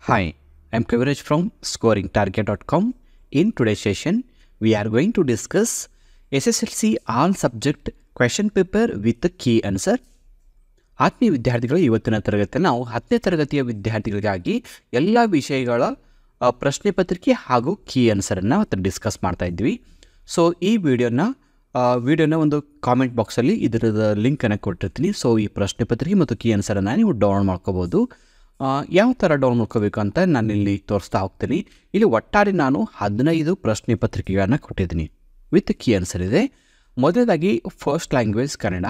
Hi, I'm Kaviraj from scoringtarget.com. In today's session, we are going to discuss SSLC all subject question paper with the key answer. ಆತ್ಮೀಯ ವಿದ್ಯಾರ್ಥಿಗಳು, ಇವತ್ತಿನ ತರಗತಿಯಲ್ಲಿ ನಾವು 10ನೇ ತರಗತಿಯ ವಿದ್ಯಾರ್ಥಿಗಳಿಗಾಗಿ ಎಲ್ಲ ವಿಷಯಗಳ ಪ್ರಶ್ನೆ ಪತ್ರಿಕೆ ಹಾಗೂ ಕೀ ಆನ್ಸರನ್ನು ಡಿಸ್ಕಸ್ ಮಾಡ್ತಾ ಇದ್ವಿ. ಸೊ ಈ ವಿಡಿಯೋನ ಒಂದು ಕಾಮೆಂಟ್ ಬಾಕ್ಸಲ್ಲಿ ಇದರದ ಲಿಂಕನ್ನು ಕೊಟ್ಟಿರ್ತೀನಿ. ಸೊ ಈ ಪ್ರಶ್ನೆ ಪತ್ರಿಕೆ ಮತ್ತು ಕೀ ಆನ್ಸರನ್ನು ನೀವು ಡೌನ್ಲೋಡ್ ಮಾಡ್ಕೋಬೋದು. ಯಾವ ಥರ ಡೌನ್ ಮಾಡ್ಕೋಬೇಕು ಅಂತ ನಾನು ಇಲ್ಲಿ ತೋರಿಸ್ತಾ ಹೋಗ್ತೀನಿ. ಇಲ್ಲಿ ಒಟ್ಟಾರೆ ನಾನು 15 ಪ್ರಶ್ನೆ ಪತ್ರಿಕೆಗಳನ್ನು ಕೊಟ್ಟಿದ್ದೀನಿ ವಿತ್ ಕೀ ಆನ್ಸರ್ ಇದೆ. ಮೊದಲನೇದಾಗಿ first language Kannada,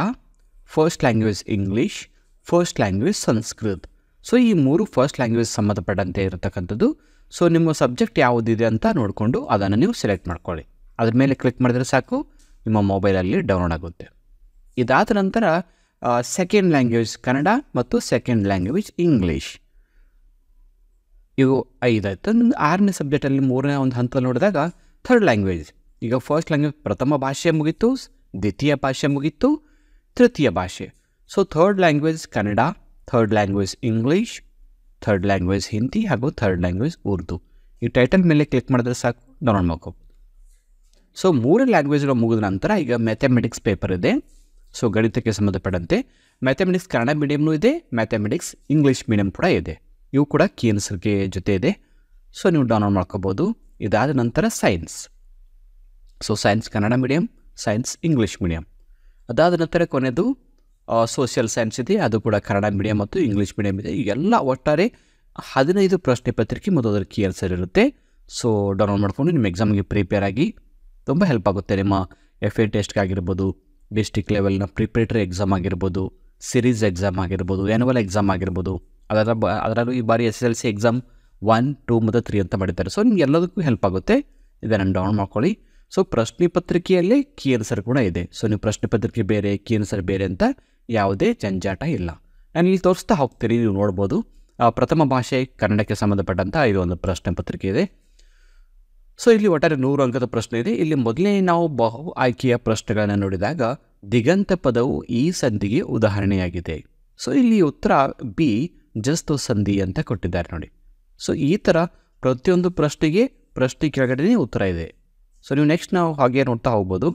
first language English, first language Sanskrit. So ಈ 3 ಫಸ್ಟ್ ಲ್ಯಾಂಗ್ವೇಜ್ ಸಂಬಂಧಪಟ್ಟಂತೆ ಇರತಕ್ಕಂಥದ್ದು. ಸೊ ನಿಮ್ಮ ಸಬ್ಜೆಕ್ಟ್ ಯಾವುದಿದೆ ಅಂತ ನೋಡಿಕೊಂಡು ಅದನ್ನು ನೀವು ಸೆಲೆಕ್ಟ್ ಮಾಡ್ಕೊಳ್ಳಿ. ಅದ್ರ ಮೇಲೆ ಕ್ಲಿಕ್ ಮಾಡಿದ್ರೆ ಸಾಕು, ನಿಮ್ಮ ಮೊಬೈಲಲ್ಲಿ ಡೌನ್ಲೋಡ್ ಆಗುತ್ತೆ. ಇದಾದ ನಂತರ ಸೆಕೆಂಡ್ ಲ್ಯಾಂಗ್ವೇಜ್ ಕನ್ನಡ ಮತ್ತು ಸೆಕೆಂಡ್ ಲ್ಯಾಂಗ್ವೇಜ್ ಇಂಗ್ಲೀಷ್, ಇವು 5 ಆಯಿತು. 6ನೇ ಸಬ್ಜೆಕ್ಟಲ್ಲಿ 3ನೇ ಒಂದು ಹಂತದಲ್ಲಿ ನೋಡಿದಾಗ ಥರ್ಡ್ ಲ್ಯಾಂಗ್ವೇಜ್. ಈಗ ಫಸ್ಟ್ ಲ್ಯಾಂಗ್ವೇಜ್ ಪ್ರಥಮ ಭಾಷೆ ಮುಗೀತು, ದ್ವಿತೀಯ ಭಾಷೆ ಮುಗೀತು, ತೃತೀಯ ಭಾಷೆ. So third language Kannada, third language English, third language Hindi ಹಾಗೂ ಥರ್ಡ್ ಲ್ಯಾಂಗ್ವೇಜ್ ಉರ್ದು. ಈ ಟೈಟಲ್ ಮೇಲೆ ಕ್ಲಿಕ್ ಮಾಡಿದ್ರೆ ಸಾಕು, ಡೌನ್ಲೋಡ್ ಮಾಡ್ಕೋಬೋದು. ಸೊ 3 ಲ್ಯಾಂಗ್ವೇಜ್ಗಳು ಮುಗಿದ ನಂತರ ಈಗ ಮ್ಯಾಥಮೆಟಿಕ್ಸ್ ಪೇಪರ್ ಇದೆ. ಸೊ ಗಣಿತಕ್ಕೆ ಸಂಬಂಧಪಟ್ಟಂತೆ ಮ್ಯಾಥಮೆಟಿಕ್ಸ್ ಕನ್ನಡ ಮೀಡಿಯಮ್ನೂ ಇದೆ, ಮ್ಯಾಥಮೆಟಿಕ್ಸ್ ಇಂಗ್ಲೀಷ್ ಮೀಡಿಯಮ್ ಕೂಡ ಇದೆ. ಇವು ಕೂಡ ಕೀ ಆನ್ಸರ್ಗೆ ಜೊತೆ ಇದೆ. ಸೊ ನೀವು ಡೌನ್ಲೋಡ್ ಮಾಡ್ಕೋಬೋದು. ಇದಾದ ನಂತರ science. So science Kannada medium, science English medium. ಅದಾದ ನಂತರ ಕೊನೆಯದು ಸೋಷಿಯಲ್ ಸೈನ್ಸ್ ಇದೆ, ಅದು ಕೂಡ ಕನ್ನಡ ಮೀಡಿಯಮ್ ಮತ್ತು ಇಂಗ್ಲೀಷ್ ಮೀಡಿಯಮ್ ಇದೆ. ಎಲ್ಲ ಒಟ್ಟಾರೆ 15 ಪ್ರಶ್ನೆ ಪತ್ರಿಕೆ ಮತ್ತು ಅದರ ಕೀ ಆನ್ಸರ್ ಇರುತ್ತೆ. ಸೊ ಡೌನ್ಲೋಡ್ ಮಾಡ್ಕೊಂಡು ನಿಮ್ಮ ಎಕ್ಸಾಮ್ಗೆ ಪ್ರಿಪೇರ್ ಆಗಿ ತುಂಬ ಹೆಲ್ಪ್ ಆಗುತ್ತೆ. ನಿಮ್ಮ FA ಟೆಸ್ಟ್ಗಾಗಿರ್ಬೋದು, ಡಿಸ್ಟಿಕ್ ಲೆವೆಲ್ನ ಪ್ರಿಪ್ರೇಟರಿ ಎಕ್ಸಾಮ್ ಆಗಿರ್ಬೋದು, ಸಿರೀಸ್ ಎಕ್ಸಾಮ್ ಆಗಿರ್ಬೋದು, ಆ್ಯನುವಲ್ ಎಕ್ಸಾಮ್ ಆಗಿರ್ಬೋದು. ಅದರಲ್ಲೂ ಈ ಬಾರಿ SSLC ಎಕ್ಸಾಮ್ 1, 2 ಮತ್ತು 3 ಅಂತ ಮಾಡಿದ್ದಾರೆ. ಸೊ ನಿಮ್ಗೆ ಎಲ್ಲದಕ್ಕೂ ಹೆಲ್ಪ್ ಆಗುತ್ತೆ. ಇದನ್ನು ಡೌನ್ಲೋಡ್ ಮಾಡ್ಕೊಳ್ಳಿ. ಸೊ ಪ್ರಶ್ನೆ ಪತ್ರಿಕೆಯಲ್ಲೇ ಕೀ ಆನ್ಸರ್ ಕೂಡ ಇದೆ. ಸೊ ನೀವು ಪ್ರಶ್ನೆ ಪತ್ರಿಕೆ ಬೇರೆ, ಕೀ ಆನ್ಸರ್ ಬೇರೆ ಅಂತ ಯಾವುದೇ ಜಂಜಾಟ ಇಲ್ಲ. ನಾನು ಇಲ್ಲಿ ತೋರಿಸ್ತಾ ಹೋಗ್ತೀನಿ, ನೀವು ನೋಡ್ಬೋದು. ಪ್ರಥಮ ಭಾಷೆ ಕನ್ನಡಕ್ಕೆ ಸಂಬಂಧಪಟ್ಟಂಥ ಇದು ಒಂದು ಪ್ರಶ್ನೆ ಪತ್ರಿಕೆ ಇದೆ. ಸೊ ಇಲ್ಲಿ ಒಟ್ಟಾರೆ 100 ಅಂಕದ ಪ್ರಶ್ನೆ ಇದೆ. ಇಲ್ಲಿ ಮೊದಲೇ ನಾವು ಬಹು ಆಯ್ಕೆಯ ಪ್ರಶ್ನೆಗಳನ್ನು ನೋಡಿದಾಗ ದಿಗಂತ ಪದವು ಈ ಸಂಧಿಗೆ ಉದಾಹರಣೆಯಾಗಿದೆ. ಸೊ ಇಲ್ಲಿ ಉತ್ತರ ಬಿ ಜಸ್ತು ಸಂಧಿ ಅಂತ ಕೊಟ್ಟಿದ್ದಾರೆ ನೋಡಿ. ಸೊ ಈ ಥರ ಪ್ರತಿಯೊಂದು ಪ್ರಶ್ನೆ ಕೆಳಗಡೆ ಉತ್ತರ ಇದೆ. ಸೊ ನೀವು ನೆಕ್ಸ್ಟ್ ನಾವು ಹಾಗೆ ನೋಡ್ತಾ ಹೋಗ್ಬೋದು.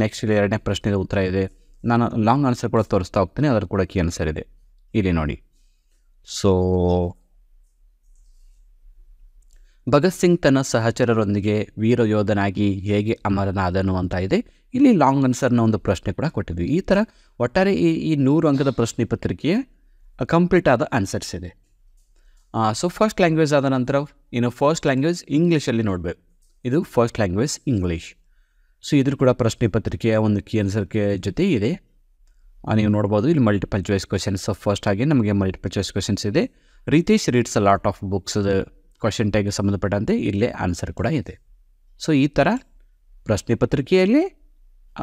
ನೆಕ್ಸ್ಟ್ ಇಲ್ಲಿ 2ನೇ ಪ್ರಶ್ನೆಗೆ ಉತ್ತರ ಇದೆ. ನಾನು ಲಾಂಗ್ ಆನ್ಸರ್ ಕೂಡ ತೋರಿಸ್ತಾ ಹೋಗ್ತೀನಿ, ಅದರ ಕೂಡ ಕೀ ಆನ್ಸರ್ ಇದೆ ಇಲ್ಲಿ ನೋಡಿ. ಸೊ ಭಗತ್ ಸಿಂಗ್ ತನ್ನ ಸಹಚರರೊಂದಿಗೆ ವೀರಯೋಧನಾಗಿ ಹೇಗೆ ಅಮರನಾದನು ಅಂತ ಇದೆ. ಇಲ್ಲಿ ಲಾಂಗ್ ಆನ್ಸರ್ನ ಒಂದು ಪ್ರಶ್ನೆ ಕೂಡ ಕೊಟ್ಟಿದ್ವಿ. ಈ ಥರ ಒಟ್ಟಾರೆ ಈ 100 ಅಂಕದ ಪ್ರಶ್ನೆ ಪತ್ರಿಕೆಯ ಕಂಪ್ಲೀಟ್ ಆದ ಆನ್ಸರ್ಸ್ ಇದೆ. ಸೊ ಫಸ್ಟ್ ಲ್ಯಾಂಗ್ವೇಜ್ ಆದ ನಂತರ ಇನ್ನು ಫಸ್ಟ್ ಲ್ಯಾಂಗ್ವೇಜ್ ಇಂಗ್ಲೀಷಲ್ಲಿ ನೋಡಬೇಕು. ಇದು ಫಸ್ಟ್ ಲ್ಯಾಂಗ್ವೇಜ್ ಇಂಗ್ಲೀಷ್. ಸೊ ಇದ್ರ ಕೂಡ ಪ್ರಶ್ನೆ ಪತ್ರಿಕೆಯ ಒಂದು ಕೀ ಆನ್ಸರ್ಗೆ ಜೊತೆ ಇದೆ. ನೀವು ನೋಡ್ಬೋದು. ಇಲ್ಲಿ ಮಲ್ಟಿಪಲ್ ಚಾಯ್ಸ್ ಕ್ವೆಶನ್ಸ್ ಫಸ್ಟ್ ಆಗಿ ನಮಗೆ ಮಲ್ಟಿಪಲ್ ಚಾಯ್ಸ್ ಕ್ವೆಶನ್ಸ್ ಇದೆ. Ritesh reads a lot of books question ಟ್ಯಾಗ್ಗೆ ಸಂಬಂಧಪಟ್ಟಂತೆ ಇಲ್ಲೇ ಆನ್ಸರ್ ಕೂಡ ಇದೆ. ಸೊ ಈ ಥರ ಪ್ರಶ್ನೆ ಪತ್ರಿಕೆಯಲ್ಲಿ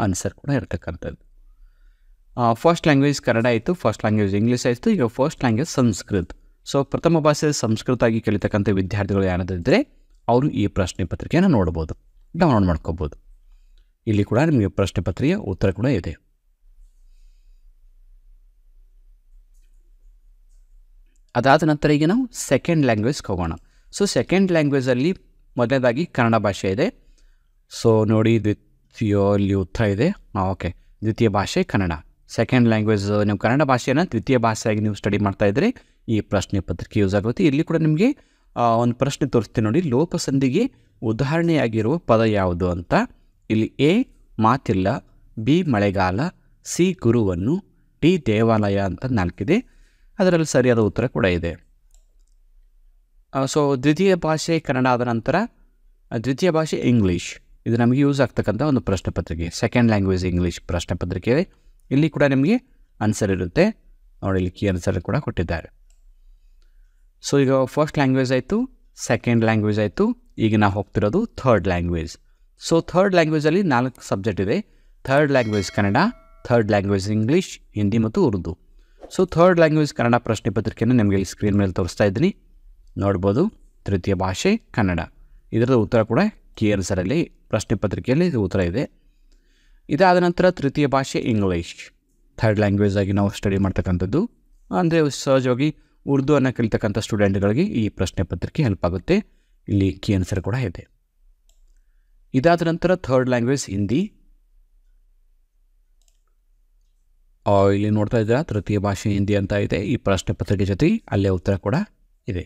ಆನ್ಸರ್ ಕೂಡ ಇರತಕ್ಕಂಥದ್ದು. ಫಸ್ಟ್ ಲ್ಯಾಂಗ್ವೇಜ್ ಕನ್ನಡ ಆಯಿತು, ಫಸ್ಟ್ ಲ್ಯಾಂಗ್ವೇಜ್ ಇಂಗ್ಲೀಷ್ ಆಯಿತು. ಈಗ ಫಸ್ಟ್ ಲ್ಯಾಂಗ್ವೇಜ್ ಸಂಸ್ಕೃತ್. ಸೊ ಪ್ರಥಮ ಭಾಷೆ ಸಂಸ್ಕೃತ ಆಗಿ ಕಲಿತಕ್ಕಂಥ ವಿದ್ಯಾರ್ಥಿಗಳು ಯಾರಾದಿದ್ದರೆ ಅವರು ಈ ಪ್ರಶ್ನೆ ಪತ್ರಿಕೆಯನ್ನು ನೋಡ್ಬೋದು, ಡೌನ್ಲೋಡ್ ಮಾಡ್ಕೋಬೋದು. ಇಲ್ಲಿ ಕೂಡ ನಿಮಗೆ ಪ್ರಶ್ನೆ ಪತ್ರಿಕೆಯ ಉತ್ತರ ಕೂಡ ಇದೆ. ಅದಾದ ನಂತರ ಈಗ ನಾವು ಸೆಕೆಂಡ್ ಲ್ಯಾಂಗ್ವೇಜ್ಗೆ ಹೋಗೋಣ. ಸೊ ಸೆಕೆಂಡ್ ಲ್ಯಾಂಗ್ವೇಜಲ್ಲಿ ಮೊದಲನೇದಾಗಿ ಕನ್ನಡ ಭಾಷೆ ಇದೆ. ಸೊ ನೋಡಿ, ದ್ವಿತೀಯಲ್ಲಿ ಉತ್ತರ ಇದೆ. ಓಕೆ, ದ್ವಿತೀಯ ಭಾಷೆ ಕನ್ನಡ. ಸೆಕೆಂಡ್ ಲ್ಯಾಂಗ್ವೇಜ್ ನೀವು ಕನ್ನಡ ಭಾಷೆಯನ್ನು ದ್ವಿತೀಯ ಭಾಷೆಯಾಗಿ ನೀವು ಸ್ಟಡಿ ಮಾಡ್ತಾಯಿದ್ರೆ ಈ ಪ್ರಶ್ನೆ ಪತ್ರಿಕೆ ಯೂಸ್ ಆಗುತ್ತೆ. ಇಲ್ಲಿ ಕೂಡ ನಿಮಗೆ ಒಂದು ಪ್ರಶ್ನೆ ತೋರಿಸ್ತೀನಿ ನೋಡಿ. ಲೋಪಸಂಧಿಗೆ ಉದಾಹರಣೆಯಾಗಿರುವ ಪದ ಯಾವುದು ಅಂತ. ಇಲ್ಲಿ ಎ ಮಾತಿಲ್ಲ, ಬಿ ಮಳೆಗಾಲ, ಸಿ ಗುರುವನ್ನು, ಡಿ ದೇವಾಲಯ ಅಂತ 4 ಇದೆ. ಅದರಲ್ಲಿ ಸರಿಯಾದ ಉತ್ತರ ಕೂಡ ಇದೆ. ಸೊ ದ್ವಿತೀಯ ಭಾಷೆ ಕನ್ನಡ ಆದ ನಂತರ ದ್ವಿತೀಯ ಭಾಷೆ ಇಂಗ್ಲೀಷ್. ಇದು ನಮಗೆ ಯೂಸ್ ಆಗ್ತಕ್ಕಂಥ ಒಂದು ಪ್ರಶ್ನೆ ಪತ್ರಿಕೆ. ಸೆಕೆಂಡ್ ಲ್ಯಾಂಗ್ವೇಜ್ ಇಂಗ್ಲೀಷ್ ಪ್ರಶ್ನೆ ಪತ್ರಿಕೆ ಇದೆ. ಇಲ್ಲಿ ಕೂಡ ನಿಮಗೆ ಆನ್ಸರ್ ಇರುತ್ತೆ ನೋಡಿ. ಇಲ್ಲಿ ಕೀ ಆನ್ಸರ್ ಕೂಡ ಕೊಟ್ಟಿದ್ದಾರೆ. ಸೊ ಈಗ ಫಸ್ಟ್ ಲ್ಯಾಂಗ್ವೇಜ್ ಆಯಿತು, ಸೆಕೆಂಡ್ ಲ್ಯಾಂಗ್ವೇಜ್ ಆಯಿತು. ಈಗ ನಾವು ಹೋಗ್ತಿರೋದು ಥರ್ಡ್ ಲ್ಯಾಂಗ್ವೇಜ್. ಸೊ ಥರ್ಡ್ ಲ್ಯಾಂಗ್ವೇಜಲ್ಲಿ 4 ಸಬ್ಜೆಕ್ಟ್ ಇದೆ. Third language Kannada, third language English, Hindi ಮತ್ತು Urdu. So third language Kannada ಪ್ರಶ್ನೆ ಪತ್ರಿಕೆಯನ್ನು ನಿಮಗೆ ಇಲ್ಲಿ ಸ್ಕ್ರೀನ್ ಮೇಲೆ ತೋರಿಸ್ತಾ ಇದ್ದೀನಿ, ನೋಡ್ಬೋದು. ತೃತೀಯ ಭಾಷೆ ಕನ್ನಡ. ಇದರ ಉತ್ತರ ಕೂಡ ಕೀ ಆನ್ಸರಲ್ಲಿ ಪ್ರಶ್ನೆ ಪತ್ರಿಕೆಯಲ್ಲಿ ಇದು ಉತ್ತರ ಇದೆ. ಇದಾದ ನಂತರ ತೃತೀಯ ಭಾಷೆ ಇಂಗ್ಲೀಷ್, ಥರ್ಡ್ ಲ್ಯಾಂಗ್ವೇಜ್ ಆಗಿ ನಾವು ಸ್ಟಡಿ ಮಾಡ್ತಕ್ಕಂಥದ್ದು. ಅಂದರೆ ಸಹಜವಾಗಿ ಉರ್ದುವನ್ನು ಕಲಿತಕ್ಕಂಥ ಸ್ಟೂಡೆಂಟ್ಗಳಿಗೆ ಈ ಪ್ರಶ್ನೆ ಪತ್ರಿಕೆ ಹೆಲ್ಪ್ ಆಗುತ್ತೆ. ಇಲ್ಲಿ ಕೀ ಆನ್ಸರ್ ಕೂಡ ಇದೆ. ಇದಾದ ನಂತರ ಥರ್ಡ್ ಲ್ಯಾಂಗ್ವೇಜ್ ಹಿಂದಿ. ಇಲ್ಲಿ ನೋಡ್ತಾ ಇದ್ದೀರಾ ತೃತೀಯ ಭಾಷೆ ಹಿಂದಿ ಅಂತ ಇದೆ. ಈ ಪ್ರಶ್ನೆ ಪತ್ರಿಕೆ ಜೊತೆ ಅಲ್ಲೇ ಉತ್ತರ ಕೂಡ ಇದೆ.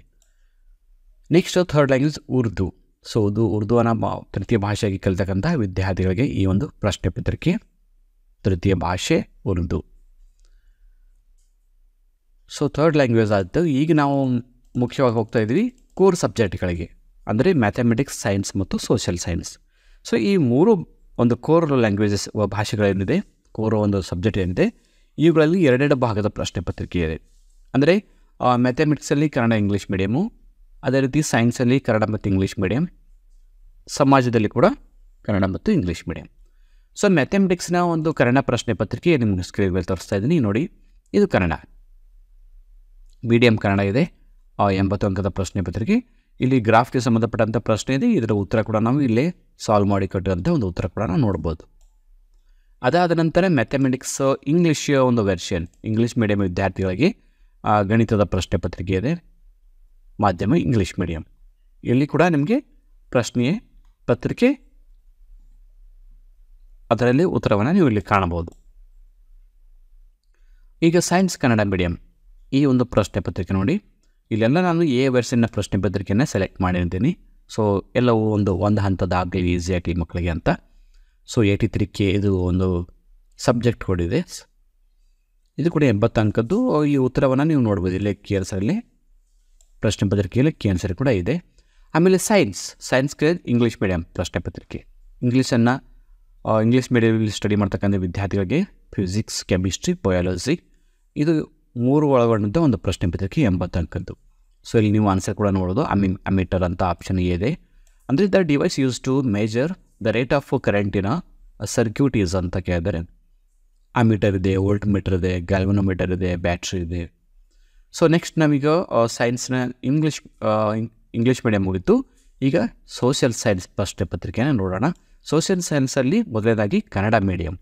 Next third language Urdu. So ಉರ್ದುವನ್ನು ತೃತೀಯ ಭಾಷೆಯಾಗಿ ಕಲಿತಕ್ಕಂಥ ವಿದ್ಯಾರ್ಥಿಗಳಿಗೆ ಈ ಒಂದು ಪ್ರಶ್ನೆ ಪತ್ರಿಕೆ. ತೃತೀಯ ಭಾಷೆ ಉರ್ದು. ಸೊ ಥರ್ಡ್ ಲ್ಯಾಂಗ್ವೇಜ್ ಆಯಿತು. ಈಗ ನಾವು ಮುಖ್ಯವಾಗಿ ಹೋಗ್ತಾ ಇದ್ವಿ ಕೋರ್ ಸಬ್ಜೆಕ್ಟ್ಗಳಿಗೆ, ಅಂದರೆ ಮ್ಯಾಥಮೆಟಿಕ್ಸ್, ಸೈನ್ಸ್ ಮತ್ತು ಸೋಷಿಯಲ್ ಸೈನ್ಸ್. ಸೊ ಈ ಮೂರು ಒಂದು ಕೋರ್ ಲ್ಯಾಂಗ್ವೇಜಸ್ ಭಾಷೆಗಳೇನಿದೆ, ಕೋರ್ ಒಂದು ಸಬ್ಜೆಕ್ಟ್ ಏನಿದೆ, ಇವುಗಳಲ್ಲಿ ಎರಡೆರಡು ಭಾಗದ ಪ್ರಶ್ನೆ ಪತ್ರಿಕೆ ಇದೆ. ಅಂದರೆ ಮ್ಯಾಥಮೆಟಿಕ್ಸಲ್ಲಿ ಕನ್ನಡ ಇಂಗ್ಲೀಷ್ ಮೀಡಿಯಮು, ಅದೇ ರೀತಿ ಸೈನ್ಸಲ್ಲಿ ಕನ್ನಡ ಮತ್ತು ಇಂಗ್ಲೀಷ್ ಮೀಡಿಯಮ್, ಸಮಾಜದಲ್ಲಿ ಕೂಡ ಕನ್ನಡ ಮತ್ತು ಇಂಗ್ಲೀಷ್ ಮೀಡಿಯಮ್. ಸೊ ಮ್ಯಾಥಮೆಟಿಕ್ಸ್ನ ಒಂದು ಕನ್ನಡ ಪ್ರಶ್ನೆ ಪತ್ರಿಕೆ ನಿಮಗೆ ಸ್ಕ್ರೀನ್ ಮೇಲೆ ತೋರಿಸ್ತಾ ಇದ್ದೀನಿ ನೋಡಿ. ಇದು ಕನ್ನಡ ಮೀಡಿಯಮ್ ಕನ್ನಡ ಇದೆ. 80 ಅಂಕದ ಪ್ರಶ್ನೆ ಪತ್ರಿಕೆ. ಇಲ್ಲಿ ಗ್ರಾಫ್ಗೆ ಸಂಬಂಧಪಟ್ಟಂಥ ಪ್ರಶ್ನೆ ಇದೆ. ಇದರ ಉತ್ತರ ಕೂಡ ನಾವು ಇಲ್ಲೇ ಸಾಲ್ವ್ ಮಾಡಿ ಕೊಟ್ಟಿರೋಂಥ ಒಂದು ಉತ್ತರ ಕೂಡ ನಾವು ನೋಡ್ಬೋದು. ಅದಾದ ನಂತರ ಮ್ಯಾಥಮೆಟಿಕ್ಸ್ ಇಂಗ್ಲೀಷ್ ಒಂದು ವೆರ್ಷನ್, ಇಂಗ್ಲೀಷ್ ಮೀಡಿಯಮ್ ವಿದ್ಯಾರ್ಥಿಗಳಿಗೆ ಗಣಿತದ ಪ್ರಶ್ನೆ ಪತ್ರಿಕೆ ಇದೆ, ಮಾಧ್ಯಮ ಇಂಗ್ಲೀಷ್ ಮೀಡಿಯಮ್. ಇಲ್ಲಿ ಕೂಡ ನಿಮಗೆ ಪ್ರಶ್ನೆ ಪತ್ರಿಕೆ, ಅದರಲ್ಲಿ ಉತ್ತರವನ್ನು ನೀವು ಇಲ್ಲಿ ಕಾಣಬಹುದು. ಈಗ ಸೈನ್ಸ್ ಕನ್ನಡ ಮೀಡಿಯಮ್ ಈ ಒಂದು ಪ್ರಶ್ನೆ ಪತ್ರಿಕೆ ನೋಡಿ. ಇಲ್ಲೆಲ್ಲ ನಾನು ಎ ವೆರ್ಷನ್ನ ಪ್ರಶ್ನೆ ಪತ್ರಿಕೆಯನ್ನು ಸೆಲೆಕ್ಟ್ ಮಾಡಿರ್ತೀನಿ. ಸೊ ಎಲ್ಲವೂ ಒಂದು ಹಂತದಾಗಲಿ ಈಸಿಯಾಗಲಿ ಮಕ್ಕಳಿಗೆ ಅಂತ. ಸೊ 83K ಇದು ಒಂದು ಸಬ್ಜೆಕ್ಟ್ ಕೊಡಿದೆ. ಇದು ಕೂಡ 80 ಅಂಕದ್ದು. ಈ ಉತ್ತರವನ್ನು ನೀವು ನೋಡ್ಬೋದು ಇಲ್ಲಿ ಕೀ ಆನ್ಸರಲ್ಲಿ, ಪ್ರಶ್ನೆ ಪತ್ರಿಕೆಯಲ್ಲಿ ಕೀ ಆನ್ಸರ್ ಕೂಡ ಇದೆ. ಆಮೇಲೆ ಸೈನ್ಸ್ಗೆ ಇಂಗ್ಲೀಷ್ ಮೀಡಿಯಮ್ ಪ್ರಶ್ನೆ ಪತ್ರಿಕೆ. ಇಂಗ್ಲೀಷ್ ಮೀಡಿಯಮಲ್ಲಿ ಸ್ಟಡಿ ಮಾಡ್ತಕ್ಕಂಥ ವಿದ್ಯಾರ್ಥಿಗಳಿಗೆ ಫಿಸಿಕ್ಸ್, ಕೆಮಿಸ್ಟ್ರಿ, ಬಯಾಲಜಿ ಇದು ಮೂರು ಒಳಗೊಂಡಂಥ ಒಂದು ಪ್ರಶ್ನೆ ಪತ್ರಿಕೆ 80 ಅಂಕದ್ದು. ಸೊ ಇಲ್ಲಿ ನೀವು ಆನ್ಸರ್ ಕೂಡ ನೋಡೋದು. ಅಮೀಟರ್ ಅಂತ ಆಪ್ಷನ್ ಇದೆ. ಅಂದರೆ the device use to measure the rate of current in circuit is ಅಂತ ಕೇಳಿದರೆ ಅಮೀಟರ್ ಇದೆ, ವೋಲ್ಟ್ ಮೀಟರ್ ಇದೆ, ಗ್ಯಾಲ್ವನೋಮೀಟರ್ ಇದೆ, ಬ್ಯಾಟ್ರಿ ಇದೆ. ಸೊ ನೆಕ್ಸ್ಟ್ ನಾವೀಗ ಸೈನ್ಸ್ನ ಇಂಗ್ಲೀಷ್ ಮೀಡಿಯಮ್ ಮುಗಿತು. ಈಗ ಸೋಷಿಯಲ್ ಸೈನ್ಸ್ ಪ್ರಶ್ನೆ ಪತ್ರಿಕೆಯನ್ನು ನೋಡೋಣ. ಸೋಷಿಯಲ್ ಸೈನ್ಸಲ್ಲಿ ಮೊದಲನೇದಾಗಿ ಕನ್ನಡ ಮೀಡಿಯಮ್.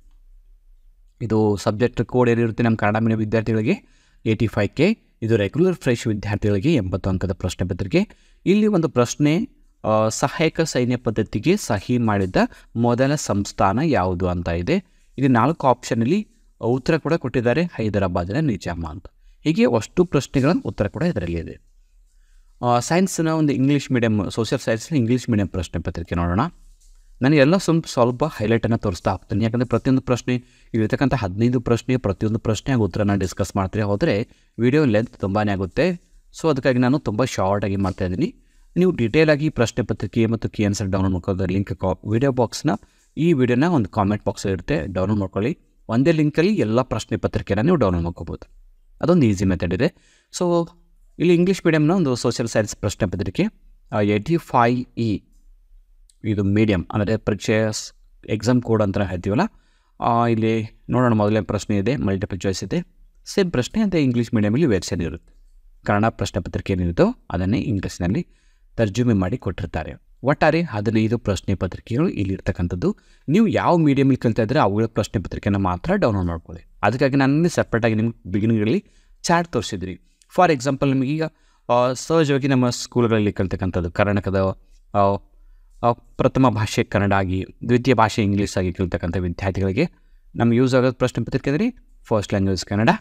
ಇದು ಸಬ್ಜೆಕ್ಟ್ ಕೋಡ್ ಏನಿರುತ್ತೆ ನಮ್ಮ ಕನ್ನಡ ಮೀಡಿಯಂ ವಿದ್ಯಾರ್ಥಿಗಳಿಗೆ 85K. ಇದು ರೆಗ್ಯುಲರ್ ಫ್ರೆಶ್ ವಿದ್ಯಾರ್ಥಿಗಳಿಗೆ 80 ಅಂಕದ ಪ್ರಶ್ನೆ ಪತ್ರಿಕೆ. ಇಲ್ಲಿ ಒಂದು ಪ್ರಶ್ನೆ, ಸಹಾಯಕ ಸೈನ್ಯ ಪದ್ಧತಿಗೆ ಸಹಿ ಮಾಡಿದ ಮೊದಲ ಸಂಸ್ಥಾನ ಯಾವುದು ಅಂತ ಇದೆ. ಇದು 4 ಆಪ್ಷನಲ್ಲಿ ಉತ್ತರ ಕೂಡ ಕೊಟ್ಟಿದ್ದಾರೆ, ಹೈದರಾಬಾದಿನ ನಿಜಾಮ ಅಂತ. ಹೀಗೆ ಅಷ್ಟು ಪ್ರಶ್ನೆಗಳ ಉತ್ತರ ಕೂಡ ಇದರಲ್ಲಿ ಇದೆ. ಸೈನ್ಸ್ನ ಒಂದು ಇಂಗ್ಲೀಷ್ ಮೀಡಿಯಮ್, ಸೋಷಿಯಲ್ ಸೈನ್ಸ್ನ ಇಂಗ್ಲೀಷ್ ಮೀಡಿಯಮ್ ಪ್ರಶ್ನೆ ಪತ್ರಿಕೆ ನೋಡೋಣ. ನಾನು ಎಲ್ಲ ಸ್ವಲ್ಪ ಹೈಲೈಟನ್ನು ತೋರಿಸ್ತಾ ಹೋಗ್ತೀನಿ. ಯಾಕಂದರೆ ಪ್ರತಿಯೊಂದು ಪ್ರಶ್ನೆ ಇಲ್ಲಿರ್ತಕ್ಕಂಥ 15 ಪ್ರಶ್ನೆ, ಪ್ರತಿಯೊಂದು ಪ್ರಶ್ನೆಯಾಗಿ ಉತ್ತರನ ಡಿಸ್ಕಸ್ ಮಾಡ್ತೀರಿ ಹೋದರೆ ವಿಡಿಯೋ ಲೆಂತ್ ತುಂಬಾ ಆಗುತ್ತೆ. ಸೊ ಅದಕ್ಕಾಗಿ ನಾನು ತುಂಬ ಶಾರ್ಟಾಗಿ ಮಾಡ್ತಾಯಿದ್ದೀನಿ. ನೀವು ಡೀಟೇಲಾಗಿ ಪ್ರಶ್ನೆ ಪತ್ರಿಕೆ ಮತ್ತು ಕೀ ಆನ್ಸರ್ ಡೌನ್ಲೋಡ್ ಮಾಡ್ಕೊಳ್ಳೋದು ಲಿಂಕ್ ವಿಡಿಯೋ ಬಾಕ್ಸ್ನ, ಈ ವಿಡಿಯೋನ ಒಂದು ಕಾಮೆಂಟ್ ಬಾಕ್ಸ್ ಇರುತ್ತೆ, ಡೌನ್ಲೋಡ್ ಮಾಡ್ಕೊಳ್ಳಿ. ಒಂದೇ ಲಿಂಕಲ್ಲಿ ಎಲ್ಲ ಪ್ರಶ್ನೆ ಪತ್ರಿಕೆನ ನೀವು ಡೌನ್ಲೋಡ್ ಮಾಡ್ಕೋಬೋದು. ಅದೊಂದು ಈಸಿ ಮೆಥಡ್ ಇದೆ. ಸೊ ಇಲ್ಲಿ ಇಂಗ್ಲೀಷ್ ಮೀಡಿಯಮ್ನ ಒಂದು ಸೋಷಿಯಲ್ ಸೈನ್ಸ್ ಪ್ರಶ್ನೆ ಪತ್ರಿಕೆ 85E ಇದು ಮೀಡಿಯಮ್, ಅಂದರೆ ಪರೀಕ್ಷೆ ಎಕ್ಸಾಮ್ ಕೋಡ್ ಅಂತ ಹೇಳ್ತೀವಲ್ಲ. ಇಲ್ಲಿ ನೋಡೋಣ. ಮೊದಲನೇ ಪ್ರಶ್ನೆ ಇದೆ, ಮಲ್ಟಿಪಲ್ ಚಾಯ್ಸ್ ಇದೆ. ಸೇಮ್ ಪ್ರಶ್ನೆ ಅಂತ ಇಂಗ್ಲೀಷ್ ಮೀಡಿಯಮಲ್ಲಿ ವೆರ್ಷನ್ ಇರುತ್ತೆ. ಕನ್ನಡ ಪ್ರಶ್ನೆ ಪತ್ರಿಕೆ ಏನಿರುತ್ತೋ ಅದನ್ನೇ ಇಂಗ್ಲೀಷ್ನಲ್ಲಿ ತರ್ಜುಮೆ ಮಾಡಿ ಕೊಟ್ಟಿರ್ತಾರೆ. ಒಟ್ಟಾರೆ 15 ಪ್ರಶ್ನೆ ಪತ್ರಿಕೆಗಳು ಇಲ್ಲಿರ್ತಕ್ಕಂಥದ್ದು. ನೀವು ಯಾವ ಮೀಡಿಯಮಲ್ಲಿ ಕಲಿತಾ ಇದ್ದರೆ ಅವುಗಳ ಪ್ರಶ್ನೆ ಪತ್ರಿಕೆನ ಮಾತ್ರ ಡೌನ್ಲೋಡ್ ಮಾಡ್ಕೊಳ್ಳಿ. ಅದಕ್ಕಾಗಿ ನಾನು ಸಪ್ರೇಟಾಗಿ ನಿಮ್ಗೆ ಬಿಗಿನಿಂಗಲ್ಲಿ ಚಾರ್ಟ್ ತೋರಿಸಿದ್ರಿ. ಫಾರ್ ಎಕ್ಸಾಂಪಲ್ ನಿಮಗೀಗ ಸಹಜವಾಗಿ ನಮ್ಮ ಸ್ಕೂಲ್ಗಳಲ್ಲಿ ಕಲಿತಕ್ಕಂಥದ್ದು ಕರ್ನಾಟಕದ ಪ್ರಥಮ ಭಾಷೆ ಕನ್ನಡ ಆಗಿ, ದ್ವಿತೀಯ ಭಾಷೆ ಇಂಗ್ಲೀಷ್ ಆಗಿ ಕಲಿತಕ್ಕಂಥ ವಿದ್ಯಾರ್ಥಿಗಳಿಗೆ ನಮ್ಗೆ ಯೂಸ್ ಆಗೋದು ಪ್ರಶ್ನೆ ಪತ್ರಿಕೆ ಅಂದರೆ first language Kannada,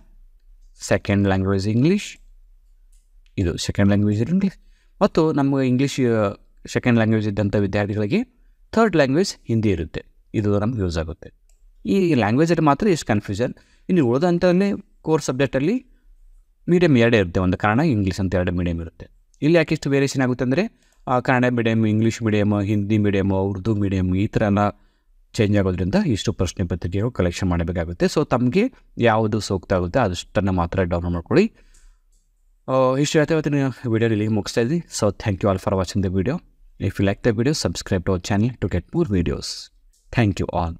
second language English, ಇದು ಸೆಕೆಂಡ್ ಲ್ಯಾಂಗ್ವೇಜ್ ಇಂಗ್ಲೀಷ್, ಮತ್ತು ನಮಗೆ ಇಂಗ್ಲೀಷ್ ಸೆಕೆಂಡ್ ಲ್ಯಾಂಗ್ವೇಜ್ ಇದ್ದಂಥ ವಿದ್ಯಾರ್ಥಿಗಳಿಗೆ ಥರ್ಡ್ ಲ್ಯಾಂಗ್ವೇಜ್ ಹಿಂದಿ ಇರುತ್ತೆ. ಇದು ನಮ್ಗೆ ಯೂಸ್ ಆಗುತ್ತೆ. ಈ ಲ್ಯಾಂಗ್ವೇಜಲ್ಲಿ ಮಾತ್ರ ಎಷ್ಟು ಕನ್ಫ್ಯೂಷನ್. ಇನ್ನು ಉಳಿದಂಥಲ್ಲೇ ಕೋರ್ಸ್ ಸಬ್ಜೆಕ್ಟಲ್ಲಿ ಮೀಡಿಯಮ್ ಎರಡೇ ಇರುತ್ತೆ, ಒಂದು ಕನ್ನಡ ಇಂಗ್ಲೀಷ್ ಅಂತ 2 ಮೀಡಿಯಮ್ ಇರುತ್ತೆ. ಇಲ್ಲಿ ಯಾಕೆ ಇಷ್ಟು ವೇರಿಯೇಷನ್ ಆಗುತ್ತೆ ಅಂದರೆ Kannada medium, English medium, Hindi medium, Urdu medium ಈ ಥರ ಎಲ್ಲ ಚೇಂಜ್ ಆಗೋದ್ರಿಂದ ಇಷ್ಟು ಪ್ರಶ್ನೆ ಪತ್ರಿಕೆಗಳು ಕಲೆಕ್ಷನ್ ಮಾಡಬೇಕಾಗುತ್ತೆ. ಸೊ ತಮಗೆ ಯಾವುದು ಸೂಕ್ತ ಆಗುತ್ತೆ ಅದಷ್ಟನ್ನು ಮಾತ್ರ ಡೌನ್ಲೋಡ್ ಮಾಡ್ಕೊಳ್ಳಿ. ಇಷ್ಟು ಹೇಳ್ತಾ ವಿಡಿಯೋ ಇಲ್ಲಿಗೆ ಮುಗಿಸ್ತಾ ಇದ್ದೀನಿ. So thank you all for watching the video. If you like the video, subscribe to our channel to get more videos. Thank you all.